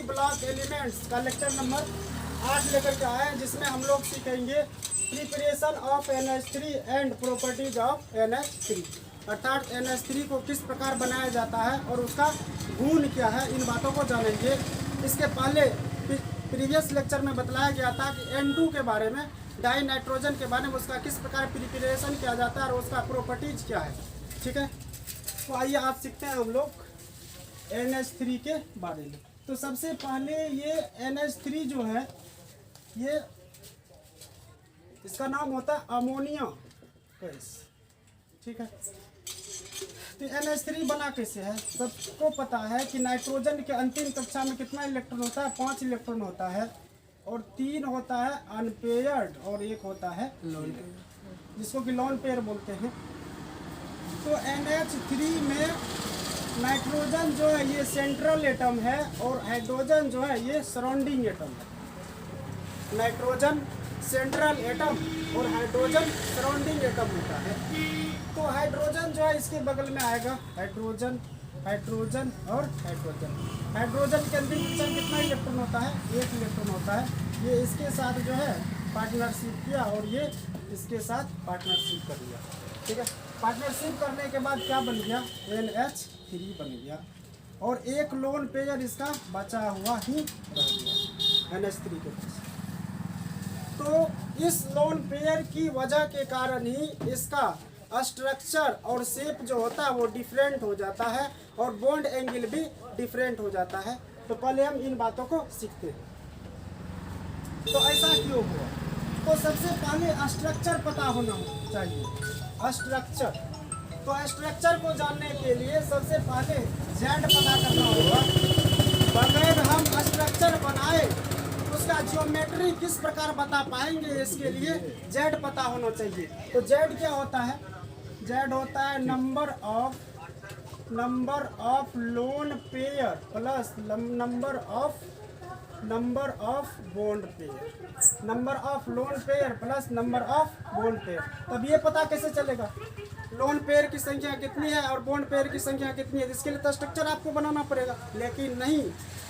Block elements का lecture number 8 लेकर के आए हैं, जिसमें हम लोग सीखेंगे preparation of NH3 and properties of NH3, अर्थात NH3 को किस प्रकार बनाया जाता है और उसका गुण क्या है, इन बातों को जानेंगे। इसके पहले प्रीवियस लेक्चर में बताया गया था कि N2 के बारे में, डाई नाइट्रोजन के बारे में, उसका किस प्रकार प्रिपरेशन किया जाता है और उसका प्रॉपर्टीज क्या है। ठीक है, तो आइए आज सीखते हैं हम लोग NH3 के बारे में। तो सबसे पहले ये NH3 जो है, ये इसका नाम होता है अमोनिया गैस। ठीक है, तो NH3 बना कैसे है? सबको पता है कि नाइट्रोजन के अंतिम कक्षा में कितना इलेक्ट्रॉन होता है? 5 इलेक्ट्रॉन होता है, और 3 होता है अनपेयर्ड और 1 होता है लोन पेयर, जिसको कि लोन पेयर बोलते हैं। तो NH3 में नाइट्रोजन जो है ये सेंट्रल एटम है और हाइड्रोजन जो है ये सराउंडिंग एटम है। नाइट्रोजन सेंट्रल एटम और हाइड्रोजन सराउंडिंग एटम होता है। तो हाइड्रोजन जो है इसके बगल में आएगा, हाइड्रोजन, हाइड्रोजन और हाइड्रोजन। हाइड्रोजन के अंदर कितना इलेक्ट्रॉन होता है? 1 इलेक्ट्रॉन होता है। ये इसके साथ जो है पार्टनरशिप किया और ये इसके साथ पार्टनरशिप कर दिया। ठीक है, पार्टनरशिप करने के बाद क्या बन गया? NH3 बन गया, और एक लोन पेयर इसका बचा हुआ ही रह गया NH3 के पास। तो इस लोन पेयर की वजह के कारण ही इसका स्ट्रक्चर और शेप जो होता है वो डिफरेंट हो जाता है, और बॉन्ड एंगल भी डिफरेंट हो जाता है। तो पहले हम इन बातों को सीखते हैं। तो ऐसा क्यों हुआ? तो सबसे पहले स्ट्रक्चर पता होना चाहिए। स्ट्रक्चर, तो स्ट्रक्चर को जानने के लिए सबसे पहले जेड पता करना होगा। बगैर हम स्ट्रक्चर बनाए उसका ज्योमेट्री किस प्रकार बता पाएंगे, इसके लिए जेड पता होना चाहिए। तो जेड क्या होता है? जेड होता है number of lone pair plus number of bond pair, number of lone pair plus number of bond pair. तब ये पता कैसे चलेगा लोन पेयर की संख्या कितनी है और बॉन्ड पेयर की संख्या कितनी है? इसके लिए तो स्ट्रक्चर आपको बनाना पड़ेगा। लेकिन नहीं,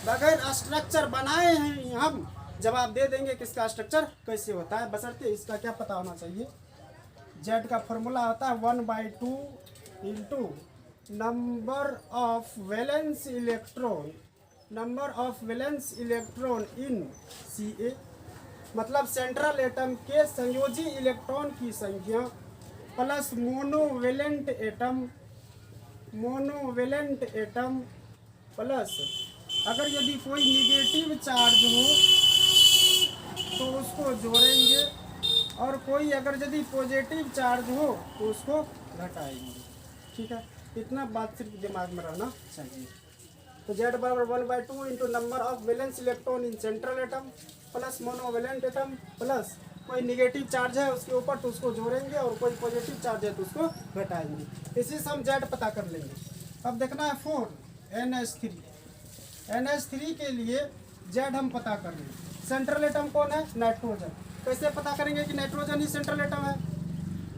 बगैर स्ट्रक्चर बनाए हैं हम जवाब दे देंगे कि इसका स्ट्रक्चर कैसे होता है, बशर्ते इसका क्या पता होना चाहिए। जेड का फॉर्मूला होता है 1/2 into number of valence electron in Ca, मतलब सेंट्रल एटम के संयोजी इलेक्ट्रॉन की संख्या प्लस मोनोवेलेंट एटम प्लस, अगर यदि कोई निगेटिव चार्ज हो तो उसको जोड़ेंगे, और कोई अगर यदि पॉजिटिव चार्ज हो तो उसको घटाएंगे। ठीक है, इतना बात सिर्फ दिमाग में रहना चाहिए। तो Z बराबर 1/2 into number of valence electron in central atom plus monovalent atom plus कोई निगेटिव चार्ज है उसके ऊपर तो उसको जोड़ेंगे, और कोई पॉजिटिव चार्ज है तो उसको घटाएंगे। इसी से हम Z पता कर लेंगे। अब देखना है 4 NH3 के लिए Z हम पता कर लेंगे। सेंट्रल एटम कौन है? नाइट्रोजन। कैसे पता करेंगे कि नाइट्रोजन ही सेंट्रल एटम है?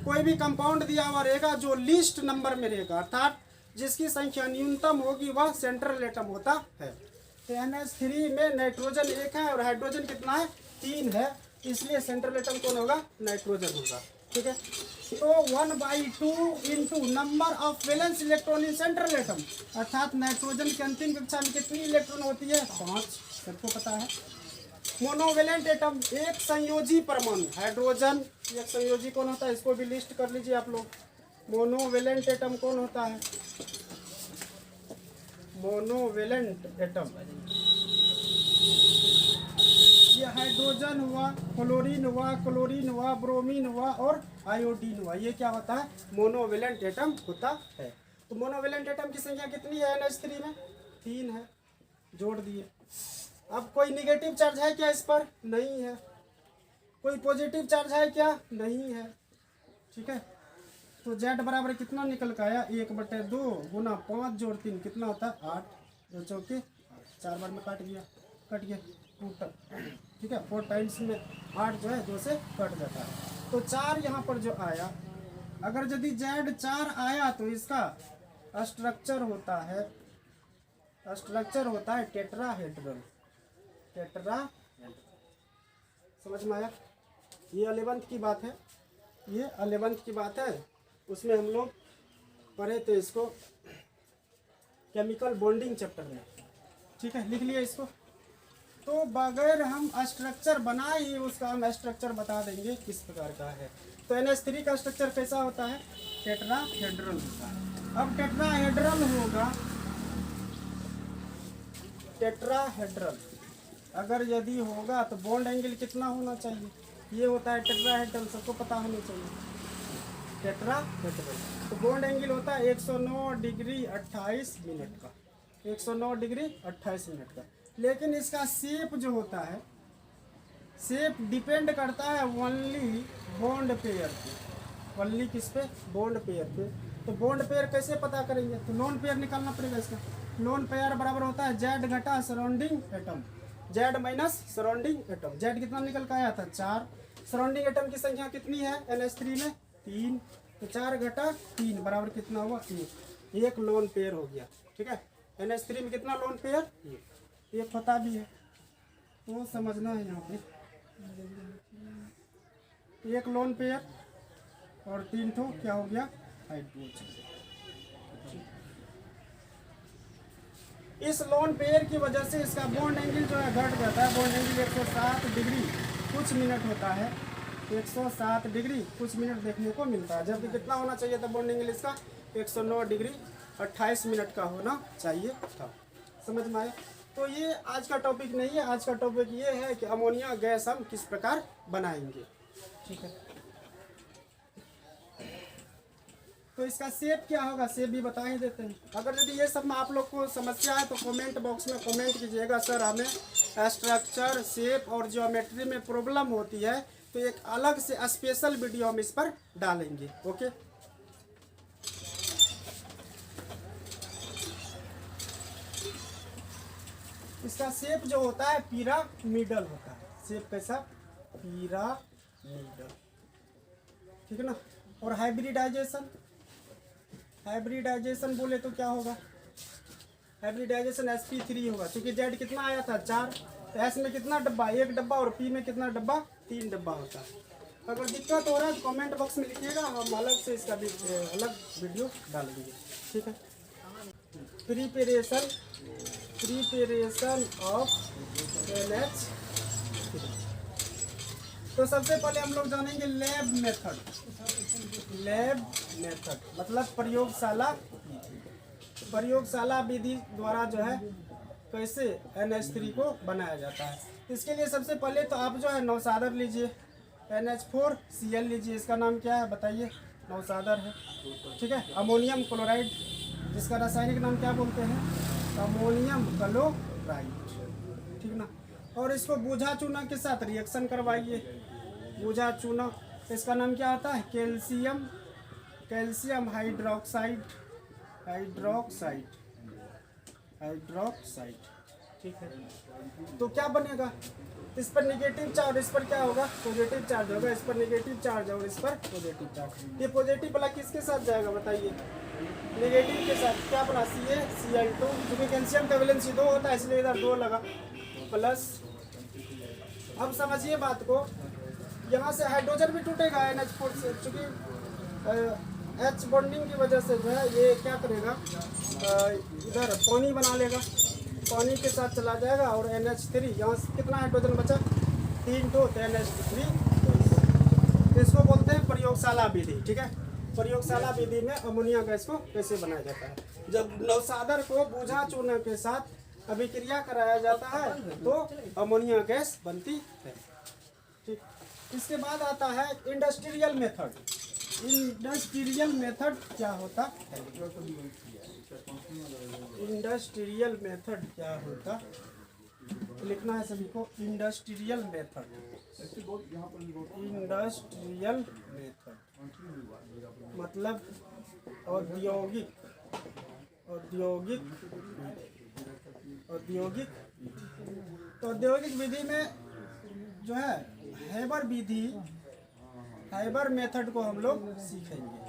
कोई भी कंपाउंड दिया हुआ रहेगा जो लीस्ट नंबर में रहेगा, अर्थात जिसकी संख्या न्यूनतम होगी, वह सेंट्रल एटम होता है। तो NH3 में नाइट्रोजन 1 है और हाइड्रोजन कितना है? 3 है, इसलिए सेंट्रल एटम कौन होगा? नाइट्रोजन होगा। ठीक है, तो 1/2 into number of valence electron in central atom, अर्थात नाइट्रोजन के अंतिम कक्षा में कितनी इलेक्ट्रॉन होती है? 5, सबको पता है। मोनोवेलेंट एटम, एक संयोजी परमाणु, हाइड्रोजन एक संयोजी कौन होता है? इसको भी लिस्ट कर लीजिए आप लोग। मोनोवेलेंट एटम कौन होता है? मोनोवेलेंट एटम, ये हाइड्रोजन हुआ, क्लोरीन हुआ, ब्रोमीन हुआ और आयोडीन हुआ। ये क्या होता है? मोनोवेलेंट एटम होता है। तो मोनोवेलेंट एटम की संख्या कितनी है NH3 में? 3 है, जोड़ दिए। अब कोई निगेटिव चार्ज है क्या इस पर? नहीं है। कोई पॉजिटिव चार्ज है क्या? नहीं है। ठीक है, तो Z बराबर कितना निकल के आया? 1/2 गुना 5 जोड़ 3 कितना होता है? 8, 2 चौके 4 बार में कट गया टोटल। ठीक है, 4 टाइम्स में 8 जो है 2 से कट जाता है। तो 4 यहाँ पर जो आया, अगर यदि Z4 आया तो इसका स्ट्रक्चर होता है टेट्राहेड्रल। टेट्राहेड्रल। समझ में आया? ये 11th की बात है, ये 11th की बात है। उसमें हम लोग पढ़े थे इसको केमिकल बॉन्डिंग चैप्टर में। ठीक है, लिख लिया इसको। तो बगैर हम स्ट्रक्चर बनाए ही उसका हम स्ट्रक्चर बता देंगे किस प्रकार का है। तो NH3 का स्ट्रक्चर कैसा होता है? टेट्राहेड्रल होता है। अब टेट्राहेड्रल होगा, टेट्राहेड्रल अगर यदि होगा तो बॉन्ड एंगल कितना होना चाहिए? ये होता है टेट्राहेड्रल, सबको पता होना चाहिए। टेट्राहेड्रल तो बॉन्ड एंगल होता है 109 डिग्री 28 मिनट का, 109 डिग्री 28 मिनट का। लेकिन इसका शेप जो होता है, शेप डिपेंड करता है ओनली बॉन्ड पेयर पे। ओनली किस पे? बॉन्ड पेयर पे। तो बॉन्ड पेयर कैसे पता करेंगे? तो लोन पेयर निकालना पड़ेगा इसका। लोन पेयर बराबर होता है जेड घटा surrounding atom, Z minus surrounding atom. Z कितना निकल का आया था? 4। सराउंडिंग एटम की संख्या कितनी है NH3 में? 3। तो 4 घटा 3 बराबर कितना हुआ? 1। एक लोन पेयर हो गया। ठीक है, NH3 में कितना लोन पेयर? एक पता भी है, तो समझना है यहाँ पे। एक लोन पेयर और 3 ठो क्या हो गया? हाइड्रोजन। इस लोन पेयर की वजह से इसका बॉन्ड एंगल जो है घट जाता है। बॉन्ड एंगल 107 डिग्री कुछ मिनट होता है, 107 डिग्री कुछ मिनट देखने को मिलता है। जबकि कितना होना चाहिए था बॉन्ड एंगल इसका? 109 डिग्री 28 मिनट का होना चाहिए था। समझ में आया? तो ये आज का टॉपिक नहीं है। आज का टॉपिक ये है कि अमोनिया गैस हम किस प्रकार बनाएंगे। ठीक है, तो इसका शेप क्या होगा, शेप भी बता ही देते हैं। अगर यदि ये सब में आप लोग को समस्या है तो कमेंट बॉक्स में कमेंट कीजिएगा, सर हमें स्ट्रक्चर, शेप और ज्योमेट्री में प्रॉब्लम होती है, तो एक अलग से स्पेशल वीडियो हम इस पर डालेंगे। ओके, इसका शेप जो होता है पिरामिडल होता है। शेप कैसा? पिरामिडल। ठीक है ना। और हाइब्रिडाइजेशन, हाइब्रिडाइजेशन बोले तो क्या होगा? हाइब्रिडाइजेशन sp3 होगा, क्योंकि जेड कितना आया था? 4। तो एस में कितना डब्बा? 1 डब्बा। और पी में कितना डब्बा? 3 डब्बा होता है। अगर दिक्कत हो रहा है तो कमेंट बॉक्स में लिखिएगा, हम अलग से इसका भी अलग वीडियो डालेंगे। ठीक है, प्रिपरेशन ऑफ NH3। तो सबसे पहले हम लोग जानेंगे लैब मेथड। लैब मेथड मतलब प्रयोगशाला विधि द्वारा जो है कैसे NH3 को बनाया जाता है। इसके लिए सबसे पहले तो आप जो है नौसादर लीजिए, NH4Cl लीजिए। इसका नाम क्या है बताइए? नौसादर है। ठीक है, अमोनियम क्लोराइड, जिसका रासायनिक नाम क्या बोलते हैं? Ammonium chloride. ठीक ना। और इसको बूझा चूना के साथ रिएक्शन करवाइए। बूझा चूना, इसका नाम क्या होता है? Calcium hydroxide. ठीक है, तो क्या बनेगा? इस पर नेगेटिव चार्ज, इस पर क्या होगा? पॉजिटिव चार्ज होगा। इस पर नेगेटिव चार्ज और इस पर पॉजिटिव चार्ज। ये पॉजिटिव वाला किसके साथ जाएगा बताइए? नेगेटिव के साथ। क्या बना? CaCl2, क्योंकि कैल्शियम का वैलेंसी 2 होता है इसलिए इधर 2 लगा, प्लस। अब समझिए बात को, यहाँ से हाइड्रोजन भी टूटेगा NH4 से, चूँकि H बॉन्डिंग की वजह से जो है ये क्या करेगा? इधर पानी बना लेगा, पानी के साथ चला जाएगा। और NH3 यहाँ से कितना हाइड्रोजन बचा? 3 तो NH3। इसको बोलते हैं प्रयोगशाला विधि। ठीक है, प्रयोगशाला विधि में अमोनिया गैस को कैसे बनाया जाता है? जब नौसादर को बूझा चूना के साथ अभिक्रिया कराया जाता है तो अमोनिया गैस बनती है। ठीक, इसके बाद आता है इंडस्ट्रियल मेथड। इंडस्ट्रियल मेथड क्या होता है? इंडस्ट्रियल मेथड क्या होता? लिखना है सभी को, इंडस्ट्रियल मेथड। इंडस्ट्रियल मेथड मतलब औद्योगिक तो औद्योगिक विधि में जो है हैबर मेथड को हम लोग सीखेंगे।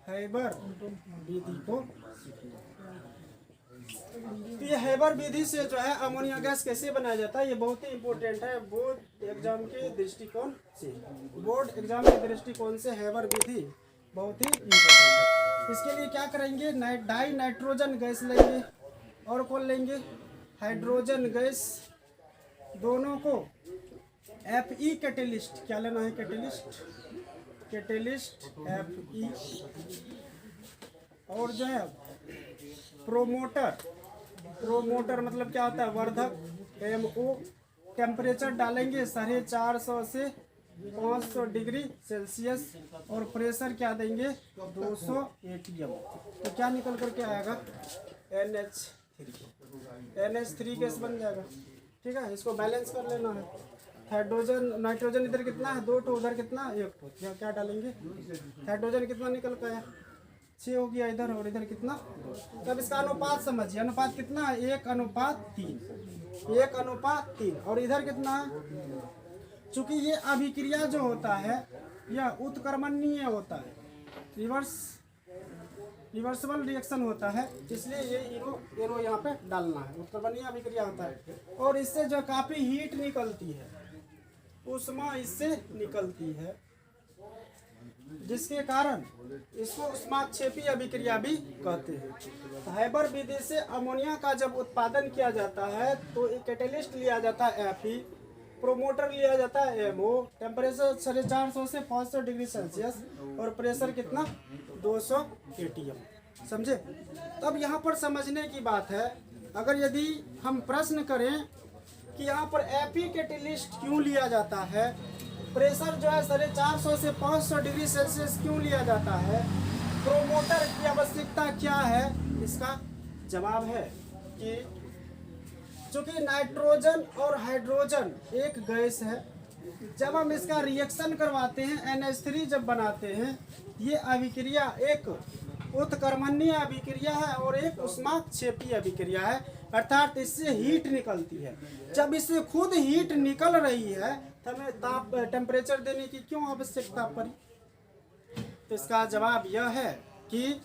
हैबर विधि को सीखेंगे। तो ये हैबर विधि से जो है अमोनिया गैस कैसे बनाया जाता है, ये बहुत ही इंपॉर्टेंट है बोर्ड एग्जाम के दृष्टिकोण से। बोर्ड एग्जाम के दृष्टिकोण से हैबर विधि बहुत ही इंपॉर्टेंट है। इसके लिए क्या करेंगे, डाई नाइट्रोजन गैस लेंगे और कौन लेंगे, हाइड्रोजन गैस, दोनों को Fe कैटेलिस्ट, क्या लेना है, कैटेलिस्ट Fe, और जो है प्रोमोटर मतलब क्या होता है, वर्धक, MO, टेम्परेचर डालेंगे 450 से 500 डिग्री सेल्सियस, और प्रेशर क्या देंगे 200 ATM। तो क्या निकल करके आएगा, NH3 गैस बन जाएगा। ठीक है, इसको बैलेंस कर लेना है। हाइड्रोजन नाइट्रोजन इधर कितना है, 2 उधर कितना, 1 क्या डालेंगे, हाइड्रोजन कितना निकल का है, 6 हो गया इधर, और इधर कितना 2। तब इसका अनुपात समझिए, अनुपात कितना है, 1:3, और इधर कितना है, चूंकि ये अभिक्रिया जो होता है यह उत्क्रमणीय होता है, रिवर्सिबल रिएक्शन होता है, इसलिए ये एरो यहाँ पे डालना है, उत्क्रमणीय अभिक्रिया होता है। और इससे जो काफ़ी हीट निकलती है, उष्मा इससे निकलती है, जिसके कारण इसको उष्माक्षेपी अभिक्रिया भी कहते हैं। हैबर विधि से अमोनिया का जब उत्पादन किया जाता है तो एक कैटेलिस्ट लिया जाता है Fe, प्रोमोटर लिया जाता है MO, टेम्परेचर 450 से 500 डिग्री सेल्सियस, और प्रेशर कितना 200 ATM। समझे। तब यहाँ पर समझने की बात है, अगर यदि हम प्रश्न करें कि यहाँ पर Fe कैटेलिस्ट क्यों लिया जाता है, प्रेशर जो है 450 से 500 डिग्री सेल्सियस क्यों लिया जाता है, प्रोमोटर की आवश्यकता क्या है, इसका जवाब है कि चूँकि नाइट्रोजन और हाइड्रोजन एक गैस है, जब हम इसका रिएक्शन करवाते हैं NH3 जब बनाते हैं, ये अभिक्रिया एक उत्क्रमणीय अभिक्रिया है और एक उष्माक्षेपी अभिक्रिया है, अर्थात इससे हीट निकलती है। जब इससे खुद हीट निकल रही है तो हमें टेम्परेचर देने की क्यों आवश्यकता पड़ी, तो इसका जवाब यह है कि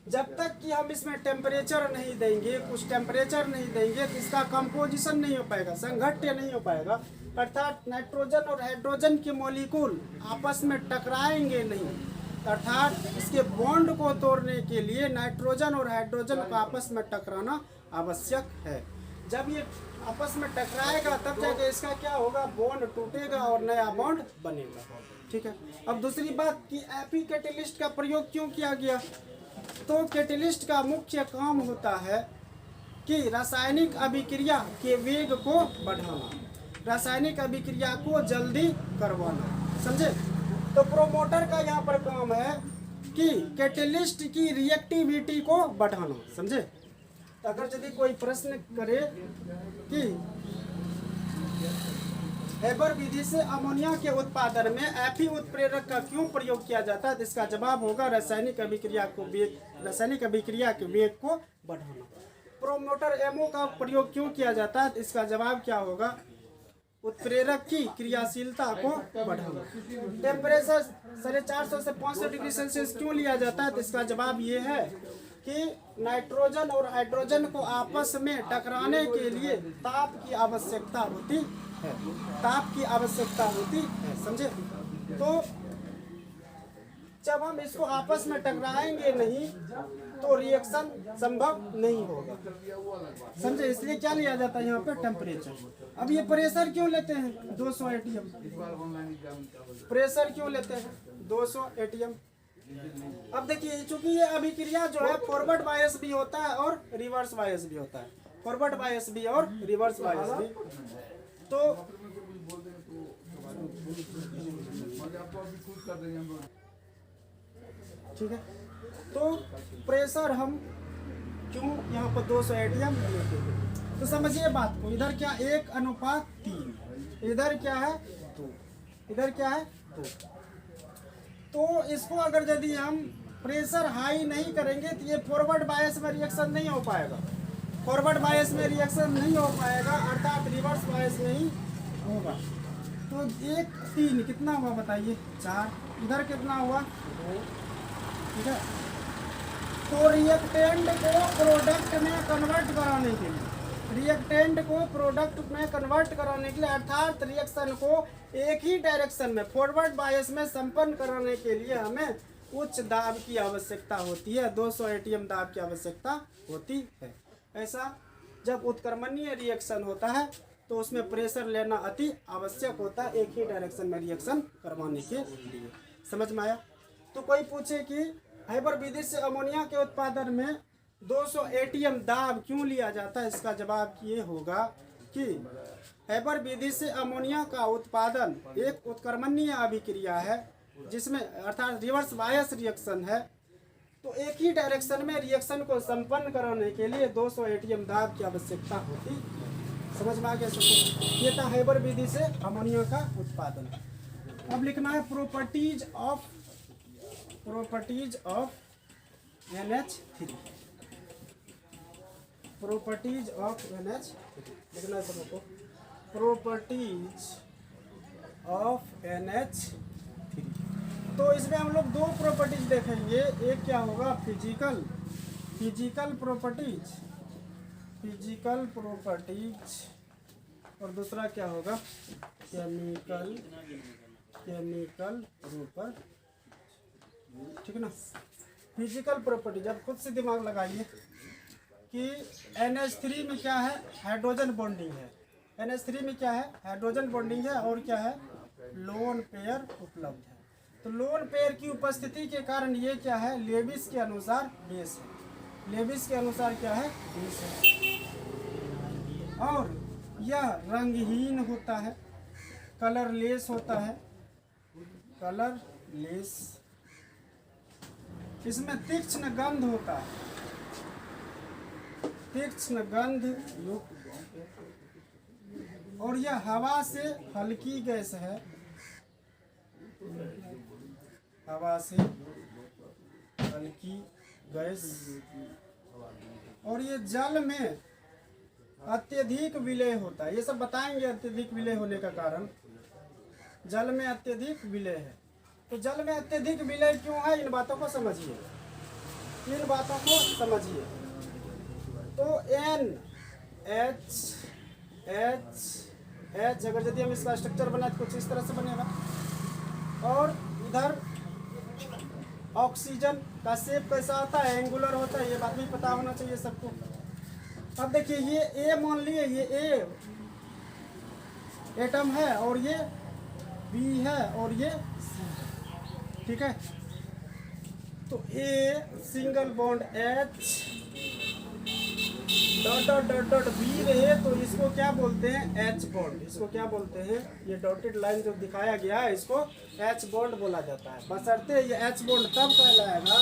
जब तक कि हम इसमें टेम्परेचर नहीं देंगे, कुछ टेम्परेचर नहीं देंगे, तो इसका कंपोजिशन नहीं हो पाएगा, संघट्य नहीं हो पाएगा, अर्थात नाइट्रोजन और हाइड्रोजन के मॉलिक्यूल आपस में टकराएंगे नहीं, अर्थात इसके बॉन्ड को तोड़ने के लिए नाइट्रोजन और हाइड्रोजन को आपस में टकराना आवश्यक है। जब ये आपस में टकराएगा तब जाके इसका क्या होगा, बॉन्ड टूटेगा और नया बॉन्ड बनेगा। ठीक है। अब दूसरी बात कि Fe कैटेलिस्ट का प्रयोग क्यों किया गया, तो कैटेलिस्ट का मुख्य काम होता है कि रासायनिक अभिक्रिया के वेग को बढ़ाना, रासायनिक अभिक्रिया को जल्दी करवाना। समझे। तो प्रोमोटर का यहाँ पर काम है कि कैटेलिस्ट की रिएक्टिविटी को बढ़ाना। समझे। तो अगर यदि कोई प्रश्न करे कि हैबर विधि से अमोनिया के उत्पादन में Fe उत्प्रेरक का क्यों प्रयोग किया जाता है, तो इसका जवाब होगा रासायनिक अभिक्रिया के वेग को बढ़ाना। प्रोमोटर MO का प्रयोग क्यों किया जाता है, तो इसका जवाब क्या होगा, उत्प्रेरक की क्रियाशीलता को बढ़ाना। टेम्परेचर 450 से 500 डिग्री सेल्सियस क्यों लिया जाता है, तो इसका जवाब ये है कि नाइट्रोजन और हाइड्रोजन को आपस में टकराने के लिए ताप की आवश्यकता होती है, ताप की आवश्यकता होती है। समझे। तो जब हम इसको आपस में टकराएंगे नहीं तो रिएक्शन संभव नहीं होगा। समझे। इसलिए क्या लिया जाता है यहाँ पे, टेम्परेचर। अब ये प्रेशर क्यों लेते हैं 200 ATM, प्रेशर क्यों लेते हैं 200 ATM। अब देखिए, चूंकि ये अभिक्रिया जो है फॉरवर्ड बायस भी होता है और रिवर्स बायस भी होता है, फॉरवर्ड बायस भी और रिवर्स बायस भी। तो ठीक है। तो प्रेशर हम क्यों यहाँ पर 200 ATM लेते हैं, तो समझिए बात को। इधर क्या 1:3, इधर क्या है 2, इधर क्या है 2। तो इसको अगर यदि हम प्रेशर हाई नहीं करेंगे तो ये फॉरवर्ड बायस में रिएक्शन नहीं हो पाएगा, फॉरवर्ड बायस में रिएक्शन नहीं हो पाएगा, अर्थात रिवर्स बायस में ही होगा। तो 1:3 कितना हुआ, बताइए 4, इधर कितना हुआ 2। ठीक है। तो रिएक्टेंट को प्रोडक्ट में कन्वर्ट कराने के लिए, रिएक्टेंट को प्रोडक्ट में कन्वर्ट कराने के लिए, अर्थात रिएक्शन को एक ही डायरेक्शन में फॉरवर्ड बायस में संपन्न कराने के लिए हमें उच्च दाब की आवश्यकता होती है, 200 एटीएम दाब की आवश्यकता होती है। ऐसा जब उत्क्रमणीय रिएक्शन होता है तो उसमें प्रेशर लेना अति आवश्यक होता है, एक ही डायरेक्शन में रिएक्शन करवाने के लिए। समझ में आया? तो कोई पूछे कि हैबर विधि से अमोनिया के उत्पादन में 200 एटीएम दाब क्यों लिया जाता है, इसका जवाब ये होगा कि हैबर विधि से अमोनिया का उत्पादन एक उत्क्रमणीय अभिक्रिया है, जिसमें अर्थात रिवर्स बायस रिएक्शन है। तो एक ही डायरेक्शन में रिएक्शन को संपन्न कराने के लिए 200 एटीएम दाब की आवश्यकता होती है। समझ में आ गया सबको? ये था हैबर विधि से अमोनिया का उत्पादन। अब लिखना है properties of NH3, properties of NH3 लिखना है सबको, प्रॉपर्टीज ऑफ NH3। तो इसमें हम लोग दो प्रॉपर्टीज देखेंगे, एक क्या होगा फिजिकल प्रॉपर्टीज और दूसरा क्या होगा केमिकल प्रॉपर्टी। ठीक है ना? फिजिकल प्रॉपर्टीज, अब खुद से दिमाग लगाइए कि NH3 में क्या है, हाइड्रोजन बॉन्डिंग है। NH3 में क्या है, हाइड्रोजन बॉन्डिंग है और क्या है, लोन पेयर उपलब्ध है। तो लोन पेयर की उपस्थिति के कारण ये क्या है, लेविस के अनुसार बेस है। लेविस के अनुसार क्या है, बेस है। और यह रंगहीन होता है, कलरलेस होता है, कलरलेस। इसमें तीक्ष्ण गंध होता है, तीक्ष्ण गंध युक्त, और यह हवा से हल्की गैस है, हवा से हल्की गैस। और ये जल में अत्यधिक विलय होता है। ये सब बताएंगे अत्यधिक विलय होने का कारण। जल में अत्यधिक विलय है, तो जल में अत्यधिक विलय क्यों है, इन बातों को समझिए, इन बातों को समझिए। तो NH अगर यदि हम इसका स्ट्रक्चर बनाए तो कुछ इस तरह से बनेगा, और इधर ऑक्सीजन का शेप कैसा होता है, एंगुलर होता है, ये बात भी पता होना चाहिए सबको। अब देखिए ये A मान लिए, ये A एटम है और ये B है और ये C है। ठीक है? तो A single bond H dot B रहे तो इसको क्या बोलते हैं, H बॉन्ड। इसको क्या बोलते हैं, ये डॉटेड लाइन जो दिखाया गया है इसको H बॉन्ड बोला जाता है। बशर्ते ये H बॉन्ड तब कहलाएगा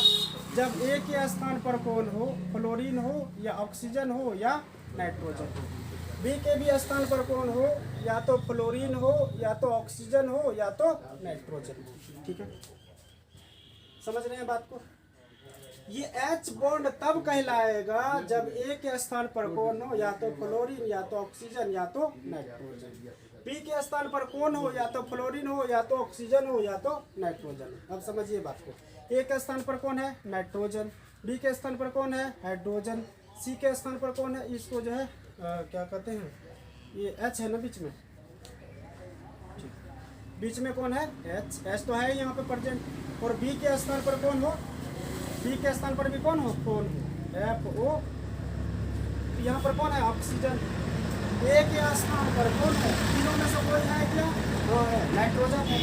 जब A के स्थान पर कौन हो, फ्लोरीन हो या ऑक्सीजन हो या नाइट्रोजन हो। B के भी स्थान पर कौन हो, या तो फ्लोरीन हो या तो ऑक्सीजन हो या तो नाइट्रोजन हो। ठीक है? समझ रहे हैं बात को? ये H बॉन्ड तब कहलाएगा जब A के स्थान पर कौन हो, या तो फ्लोरीन या तो ऑक्सीजन या तो नाइट्रोजन। B के स्थान पर कौन हो, या तो फ्लोरीन हो या तो ऑक्सीजन हो या तो नाइट्रोजन। अब समझिए बात को। A के स्थान पर कौन है, नाइट्रोजन। B के स्थान पर कौन है, हाइड्रोजन। C के स्थान पर कौन है, इसको जो है क्या कहते हैं, ये H है ना बीच में, बीच में कौन है, H तो है यहाँ पे प्रेजेंट। और B के स्थान पर कौन हो, B के स्थान पर भी कौन हो, FO। यहाँ पर कौन है, ऑक्सीजन। A के स्थान पर कौन है, तीनों में से कोई है क्या, वो है नाइट्रोजन है।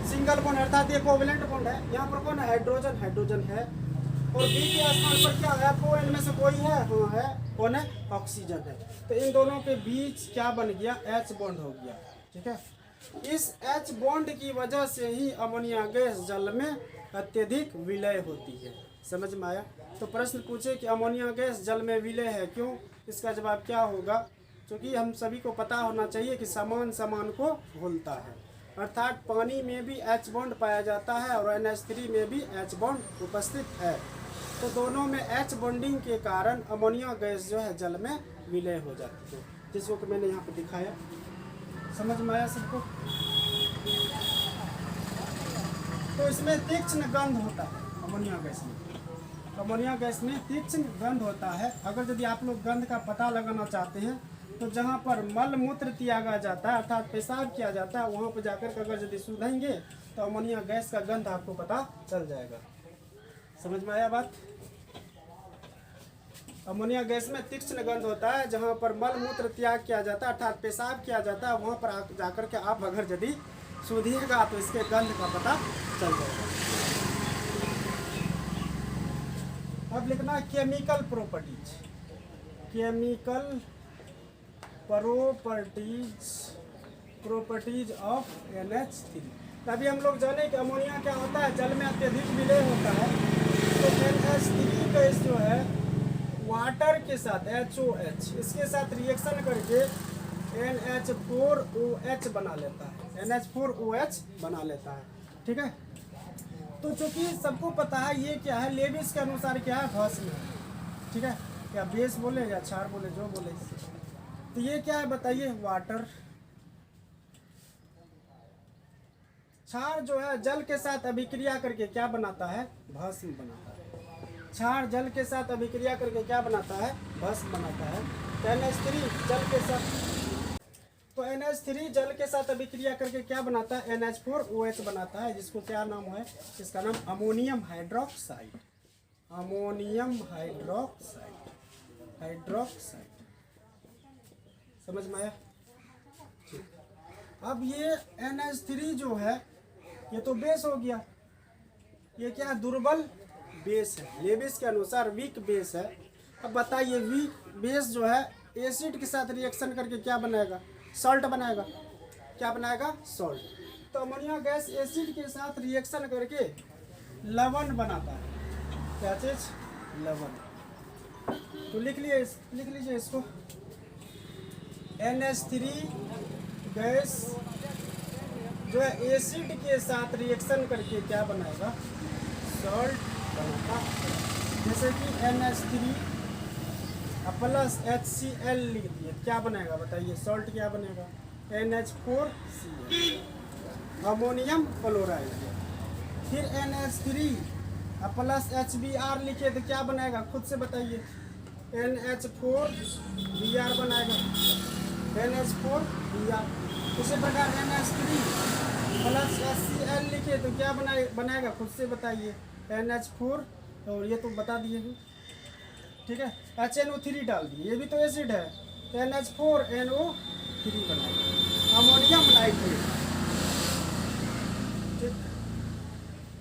सिंगल बॉन्ड अर्थात ये कोवेलेंट बॉन्ड है। यहाँ पर कौन है, हाइड्रोजन है। और B के स्थान पर क्या है, FO, इनमें से कोई है, हाँ है, कौन है, ऑक्सीजन है। तो इन दोनों के बीच क्या बन गया, H बॉन्ड हो गया। ठीक है? इस H बॉन्ड की वजह से ही अमोनिया गैस जल में अत्यधिक विलय होती है। समझ में आया? तो प्रश्न पूछे कि अमोनिया गैस जल में विलय है क्यों, इसका जवाब क्या होगा, क्योंकि हम सभी को पता होना चाहिए कि सामान को घुलता है। अर्थात पानी में भी H बॉन्ड पाया जाता है और NH3 में भी H बॉन्ड उपस्थित है। तो दोनों में H बॉन्डिंग के कारण अमोनिया गैस जो है जल में विलय हो जाती है, जिसको कि मैंने यहाँ पे दिखाया। समझ में आया सबको? तो इसमें तीक्ष्ण गंध होता है अमोनिया गैस में। अमोनिया गैस में तीक्ष्ण गंध होता है। अगर यदि आप लोग गंध का पता लगाना चाहते हैं तो जहाँ पर मल मूत्र त्यागा जाता है अर्थात पेशाब किया जाता है वहाँ पर जाकर के अगर यदि सूंघेंगे तो अमोनिया गैस का गंध आपको पता चल जाएगा। समझ में आया बात? अमोनिया गैस में तीक्ष्ण गंध होता है जहाँ पर मल मूत्र त्याग किया जाता है अर्थात पेशाब किया जाता है वहाँ पर जाकर के आप अगर यदि सूंघिएगा तो इसके गंध का पता चल जाएगा। अब लिखना chemical properties. Chemical properties of NH3। तभी हम लोग जाने कि अमोनिया क्या होता है, जल में अत्यधिक विलय होता है। तो NH3 गैस जो है वाटर के साथ HOH इसके साथ रिएक्शन करके NH4OH बना लेता है, NH4OH बना लेता है। ठीक है, तो चूंकि सबको पता है ये क्या है, लेविस के अनुसार क्या है, भस्म है। ठीक है, या बेस बोले या क्षार बोले, जो बोले। तो ये क्या है बताइए, वाटर। क्षार जो है जल के साथ अभिक्रिया करके क्या बनाता है, भस्म बनाता है। क्षार जल के साथ अभिक्रिया करके क्या बनाता है, भस्म बनाता है। NH3 जल के साथ, तो NH3 जल के साथ अभिक्रिया करके क्या बनाता है, NH4OH बनाता है, जिसको क्या नाम है, इसका नाम अमोनियम हाइड्रोक्साइड। Ammonium hydroxide. समझ में आया? अब ये NH3 जो है ये तो बेस हो गया, ये क्या है, दुर्बल बेस है, लेविस के अनुसार वीक बेस है। अब बताइए वीक बेस जो है एसिड के साथ रिएक्शन करके क्या बनाएगा, सॉल्ट बनाएगा। क्या बनाएगा, सॉल्ट। तो अमोनिया गैस एसिड के साथ रिएक्शन करके लवण बनाता है। क्या चीज, लवण। तो लिख लीजिए इसको, NH3 गैस जो है एसिड के साथ रिएक्शन करके क्या बनाएगा, सॉल्ट बनाता है। जैसे कि NH3 प्लस HCl लिख दिए, क्या बनेगा बताइए, सॉल्ट क्या बनेगा, NH4Cl, अमोनियम क्लोराइड। फिर NH3 प्लस HBr लिखे तो क्या बनाएगा, खुद से बताइए, NH4Br बनाएगा, NH4Br। उसी प्रकार NH3 प्लस HCl लिखे तो क्या बनाएगा, खुद से बताइए, NH4, और ये तो बता दिए। ठीक है, HNO3 डाल दिए, ये भी तो एसिड है, NH4NO3 बनाएगा, अमोनियम नाइट्रेट। ठीक,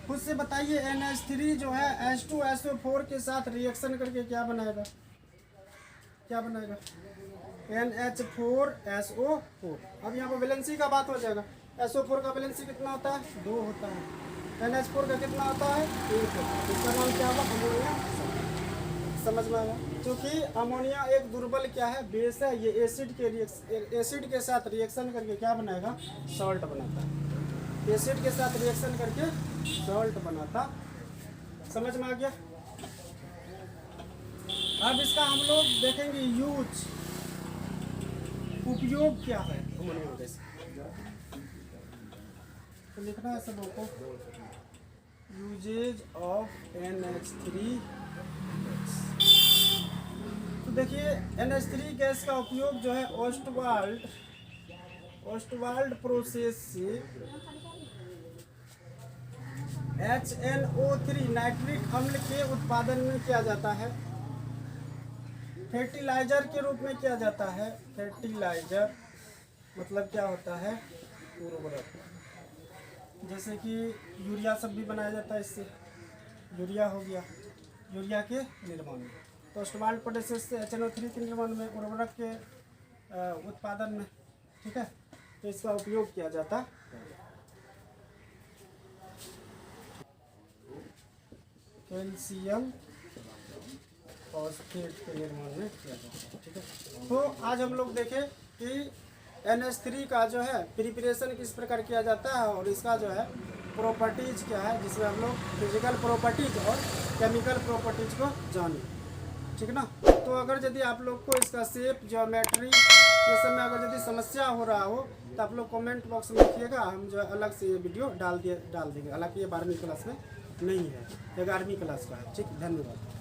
खुद से बताइए, NH3 जो है H2SO4 के साथ रिएक्शन करके क्या बनाएगा, क्या बनाएगा, NH4SO4। अब यहाँ पर वैलेंसी का बात हो जाएगा, SO4 का वैलेंसी कितना होता है, 2 होता है, NH4 का कितना होता है, 1 होता है। इसका नाम क्या होगा, अमोनिया। समझ में आया? क्योंकि अमोनिया एक दुर्बल क्या है, बेस है, ये एसिड के साथ रिएक्शन करके क्या बनाएगा, सॉल्ट बनाता है। एसिड के साथ रिएक्शन करके सॉल्ट बनाता। समझ में आ गया? अब इसका हम लोग देखेंगे यूज, उपयोग क्या है अमोनिया गैस। तो लिखना है सब को, यूजेज ऑफ NH3 गैस। तो देखिए NH3 गैस का उपयोग जो है ओस्टवाल्ड प्रोसेस से HNO3 नाइट्रिक अम्ल के उत्पादन में किया जाता है, फर्टिलाइजर के रूप में किया जाता है। फर्टिलाइजर मतलब क्या होता है, उर्वरक। जैसे कि यूरिया सब भी बनाया जाता है इससे, यूरिया हो गया, यूरिया के निर्माण में। तो ओस्टवाल्ड प्रोसेस से HNO3 के निर्माण में, उर्वरक के उत्पादन में। ठीक है, तो इसका उपयोग किया जाता है। कैल्शियम फॉस्फेट के निर्माण में किया जाता है। ठीक है, तो आज हम लोग देखें कि NH3 का जो है प्रिपरेशन किस प्रकार किया जाता है और इसका जो है प्रॉपर्टीज क्या है, जिसमें हम लोग फिजिकल प्रॉपर्टीज और केमिकल प्रॉपर्टीज को जाने। ठीक ना? तो अगर यदि आप लोग को इसका शेप, ज्योमेट्री ये सब में अगर यदि समस्या हो रहा हो तो आप लोग कमेंट बॉक्स में लिखिएगा, हम जो अलग से ये वीडियो डाल देंगे। हालांकि ये 12वीं क्लास में नहीं है, 11वीं क्लास का है। ठीक, धन्यवाद।